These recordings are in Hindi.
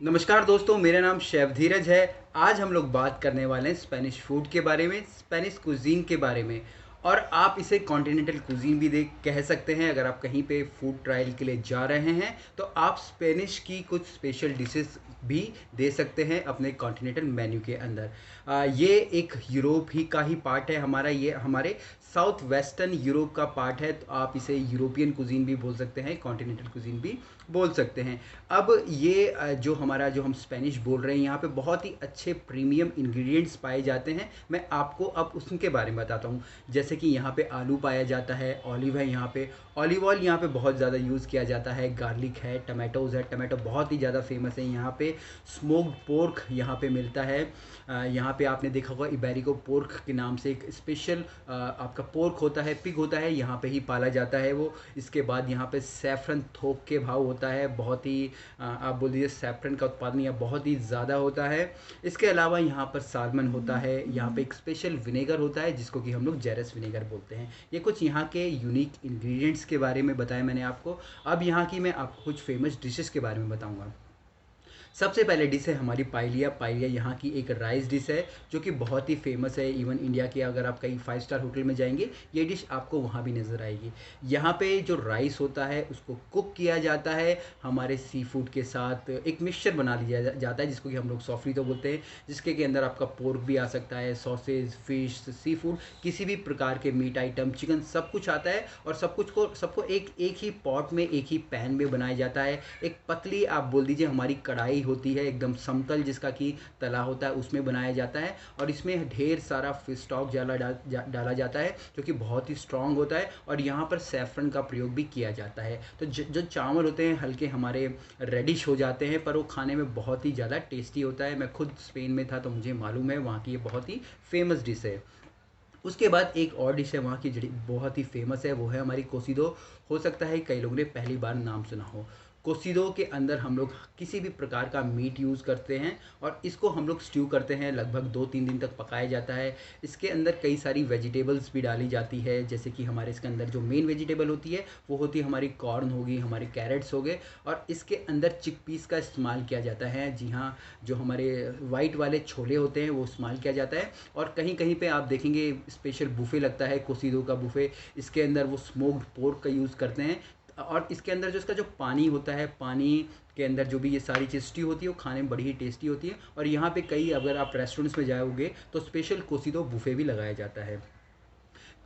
नमस्कार दोस्तों, मेरा नाम शेफ धीरज है। आज हम लोग बात करने वाले हैं स्पेनिश फूड के बारे में, स्पेनिश कुज़ीन के बारे में। और आप इसे कॉन्टिनेंटल कुज़ीन भी देख कह सकते हैं। अगर आप कहीं पे फूड ट्रायल के लिए जा रहे हैं तो आप स्पेनिश की कुछ स्पेशल डिशेस भी दे सकते हैं अपने कॉन्टिनेंटल मेन्यू के अंदर। ये एक यूरोप ही का ही पार्ट है हमारा, ये हमारे साउथ वेस्टर्न यूरोप का पार्ट है, तो आप इसे यूरोपियन कुज़ीन भी बोल सकते हैं, कॉन्टिनेंटल कुज़ीन भी बोल सकते हैं। अब ये जो हम स्पेनिश बोल रहे हैं, यहाँ पे बहुत ही अच्छे प्रीमियम इंग्रेडिएंट्स पाए जाते हैं। मैं आपको अब उसके बारे में बताता हूँ। जैसे कि यहाँ पे आलू पाया जाता है, ऑलिव है, यहाँ पे ऑलिव ऑयल यहाँ पे बहुत ज़्यादा यूज़ किया जाता है, गार्लिक है, टमाटोज़ है, टमाटो बहुत ही ज़्यादा फेमस है यहाँ पे। स्मोक्ड पोर्क यहाँ पे मिलता है। यहाँ पे आपने देखा होगा इबेरिको पोर्क के नाम से एक स्पेशल आपका पोर्क होता है, पिग होता है, यहाँ पे ही पाला जाता है वो। इसके बाद यहाँ पे सैफरन थोक के भाव होता है, बहुत ही आप बोल दीजिए सैफरन का उत्पादन यहाँ बहुत ही ज़्यादा होता है। इसके अलावा यहाँ पर सालमन होता है, यहाँ पे एक स्पेशल विनेगर होता है जिसको कि हम लोग जेरस विनेगर बोलते हैं। ये कुछ यहाँ के यूनिक इंग्रेडिएंट्स के बारे में बताया मैंने आपको। अब यहाँ की मैं आपको कुछ फेमस डिशेस के बारे में बताऊँगा। सबसे पहले डिश है हमारी पाइलिया। पाइलिया यहाँ की एक राइस डिश है जो कि बहुत ही फेमस है। इवन इंडिया के अगर आप कहीं 5 स्टार होटल में जाएंगे, ये डिश आपको वहाँ भी नज़र आएगी। यहाँ पे जो राइस होता है उसको कुक किया जाता है हमारे सी फूड के साथ। एक मिक्सचर बना लिया जाता है जिसको कि हम लोग सॉफरी तो बोलते हैं, जिसके के अंदर आपका पोर्क भी आ सकता है, सॉसेज, फिश, सी फूड, किसी भी प्रकार के मीट आइटम, चिकन, सब कुछ आता है। और सबको एक एक ही पॉट में, एक ही पैन में बनाया जाता है। एक पतली आप बोल दीजिए हमारी कढ़ाई होती है, एकदम समतल जिसका कि तला होता है, उसमें बनाया जाता है। और इसमें ढेर सारा फिश स्टॉक डाला जाता है जो कि बहुत ही स्ट्रांग होता है। और यहाँ पर सैफरन का प्रयोग भी किया जाता है। तो जो चावल होते हैं हल्के हमारे रेडिश हो जाते हैं, पर वो खाने में बहुत ही ज़्यादा टेस्टी होता है। मैं खुद स्पेन में था तो मुझे मालूम है, वहाँ की ये बहुत ही फेमस डिश है। उसके बाद एक और डिश है वहाँ की जो बहुत ही फेमस है, वो है हमारी कोसिदो। हो सकता है कई लोगों ने पहली बार नाम सुना हो। कोसिदो के अंदर हम लोग किसी भी प्रकार का मीट यूज़ करते हैं और इसको हम लोग स्ट्यू करते हैं, लगभग 2-3 दिन तक पकाया जाता है। इसके अंदर कई सारी वेजिटेबल्स भी डाली जाती है, जैसे कि हमारे इसके अंदर जो मेन वेजिटेबल होती है वो होती है हमारी कॉर्न होगी, हमारे कैरेट्स हो गए। और इसके अंदर चिकपीस का इस्तेमाल किया जाता है। जी हाँ, जो हमारे वाइट वाले छोले होते हैं वो इस्तेमाल किया जाता है। और कहीं कहीं पे आप देखेंगे स्पेशल बुफे लगता है, कोसिदो का बुफे। इसके अंदर वो स्मोक्ड पोर्क का यूज़ करते हैं। और इसके अंदर जो इसका जो पानी होता है, पानी के अंदर जो भी ये सारी चीज़ स्ट्यू होती है वो खाने में बड़ी ही टेस्टी होती है। और यहाँ पे कई अगर आप रेस्टोरेंट्स में जाओगे तो स्पेशल कोसिदो बुफे भी लगाया जाता है।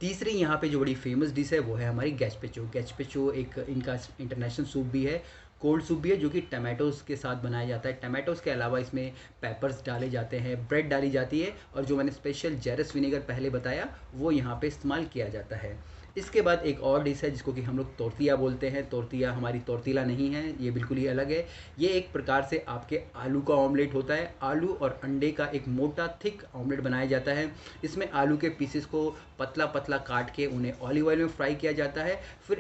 तीसरी यहाँ पे जो बड़ी फेमस डिश है वो है हमारी गैस्पेचो। गैस्पेचो एक इनका इंटरनेशनल सूप भी है, कोल्ड सूप भी है, जो कि टमाटोज़ के साथ बनाया जाता है। टमाटोज़ के अलावा इसमें पेपर्स डाले जाते हैं, ब्रेड डाली जाती है, और जो मैंने स्पेशल जेरस विनेगर पहले बताया वो यहाँ पे इस्तेमाल किया जाता है। इसके बाद एक और डिश है जिसको कि हम लोग तोर्तिया बोलते हैं। तोर्तिया हमारी तोर्तिला नहीं है, ये बिल्कुल ही अलग है। ये एक प्रकार से आपके आलू का ऑमलेट होता है। आलू और अंडे का एक मोटा थिक ऑमलेट बनाया जाता है। इसमें आलू के पीसेस को पतला पतला काट के उन्हें ऑलिव ऑयल में फ्राई किया जाता है। फिर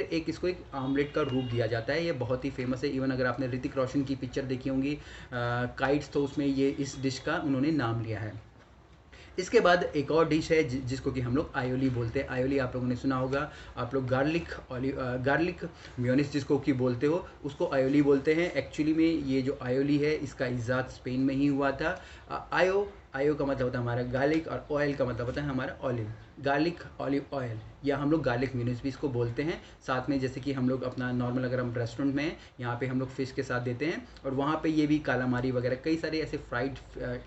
एक इसको एक आमलेट का रूप दिया जाता है। ये बहुत ही फेमस है। इवन अगर आपने ऋतिक रोशन की पिक्चर देखी होंगी काइट्स, तो उसमें ये इस डिश का उन्होंने नाम लिया है। इसके बाद एक और डिश है जिसको कि हम लोग आयोली बोलते हैं। आयोली आप लोगों ने सुना होगा। आप लोग गार्लिक मेयोनीज जिसको कि बोलते हो, उसको आयोली बोलते हैं। एक्चुअली में ये जो आयोली है इसका इजाद स्पेन में ही हुआ था। आयो आयो का मतलब होता है हमारा गार्लिक, और ऑयल का मतलब होता है हमारा ऑलिव। गार्लिक ऑलिव ऑयल, या हम लोग गार्लिक मेयोनीज भी इसको बोलते हैं। साथ में जैसे कि हम लोग अपना नॉर्मल अगर हम रेस्टोरेंट में हैं, यहाँ पे हम लोग फ़िश के साथ देते हैं, और वहाँ पे ये भी कालामारी वगैरह कई सारे ऐसे फ्राइड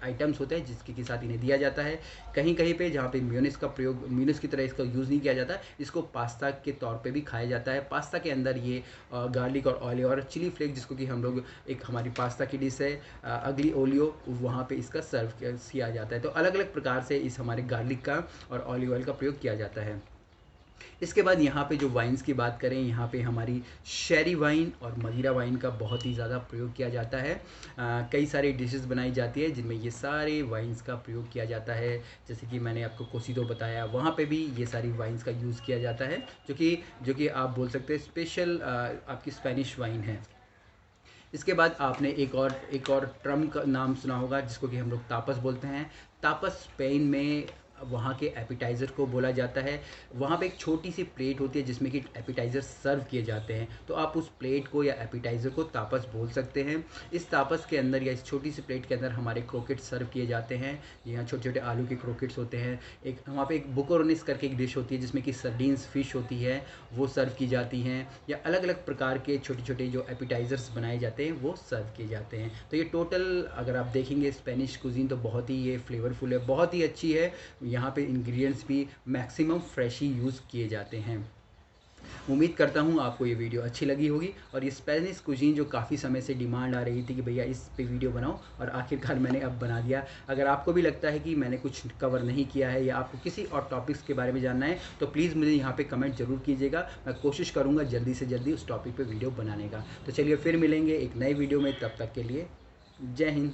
आइटम्स होते हैं जिसके के साथ इन्हें दिया जाता है। कहीं कहीं पे जहाँ पे मेयोनीज का प्रयोग मेयोनीज की तरह इसका यूज़ नहीं किया जाता, इसको पास्ता के तौर पे भी खाया जाता है। पास्ता के अंदर ये गार्लिक और ऑलिव और चिली फ्लेक्स, जिसको कि हम लोग एक हमारी पास्ता की डिश है अगली ओलियो, वहाँ पे इसका सर्व किया जाता है। तो अलग अलग प्रकार से इस हमारे गार्लिक का और ऑलिव ऑयल का प्रयोग किया जाता है। इसके बाद यहाँ पे जो वाइन्स की बात करें, यहाँ पे हमारी शेरी वाइन और मदिरा वाइन का बहुत ही ज़्यादा प्रयोग किया जाता है। कई सारी डिशेस बनाई जाती है जिनमें ये सारे वाइन्स का प्रयोग किया जाता है। जैसे कि मैंने आपको कोसिदो बताया, वहाँ पे भी ये सारी वाइन्स का यूज़ किया जाता है, जो कि आप बोल सकते हैं स्पेशल आपकी स्पेनिश वाइन है। इसके बाद आपने एक और ट्रम का नाम सुना होगा जिसको कि हम लोग तापस बोलते हैं। तापस स्पेन में वहाँ के एपिटाइज़र को बोला जाता है। वहाँ पे एक छोटी सी प्लेट होती है जिसमें कि एपिटाइज़र सर्व किए जाते हैं, तो आप उस प्लेट को या एपिटाइज़र को तापस बोल सकते हैं। इस तापस के अंदर या इस छोटी सी प्लेट के अंदर हमारे क्रोकेट सर्व किए जाते हैं। यहाँ छोटे छोटे आलू के क्रोकेट्स होते हैं। एक वहाँ पे एक बुकोरोनिस करके एक डिश होती है जिसमें कि सर्डीन्स फ़िश होती है, वो सर्व की जाती हैं, या अलग अलग प्रकार के छोटे छोटे जो एपिटाइज़र्स बनाए जाते हैं वो सर्व किए जाते हैं। तो ये टोटल अगर आप देखेंगे स्पेनिश कुज़ीन तो बहुत ही ये फ्लेवरफुल है, बहुत ही अच्छी है। यहाँ पे इंग्रेडिएंट्स भी मैक्सिमम फ्रेश ही यूज़ किए जाते हैं। उम्मीद करता हूँ आपको ये वीडियो अच्छी लगी होगी, और ये स्पेनिश कुजीन जो काफ़ी समय से डिमांड आ रही थी कि भैया इस पे वीडियो बनाओ, और आखिरकार मैंने अब बना दिया। अगर आपको भी लगता है कि मैंने कुछ कवर नहीं किया है या आपको किसी और टॉपिक्स के बारे में जानना है तो प्लीज़ मुझे यहाँ पे कमेंट ज़रूर कीजिएगा। मैं कोशिश करूँगा जल्दी से जल्दी उस टॉपिक पर वीडियो बनाने का। तो चलिए फिर मिलेंगे एक नए वीडियो में, तब तक के लिए जय हिंद।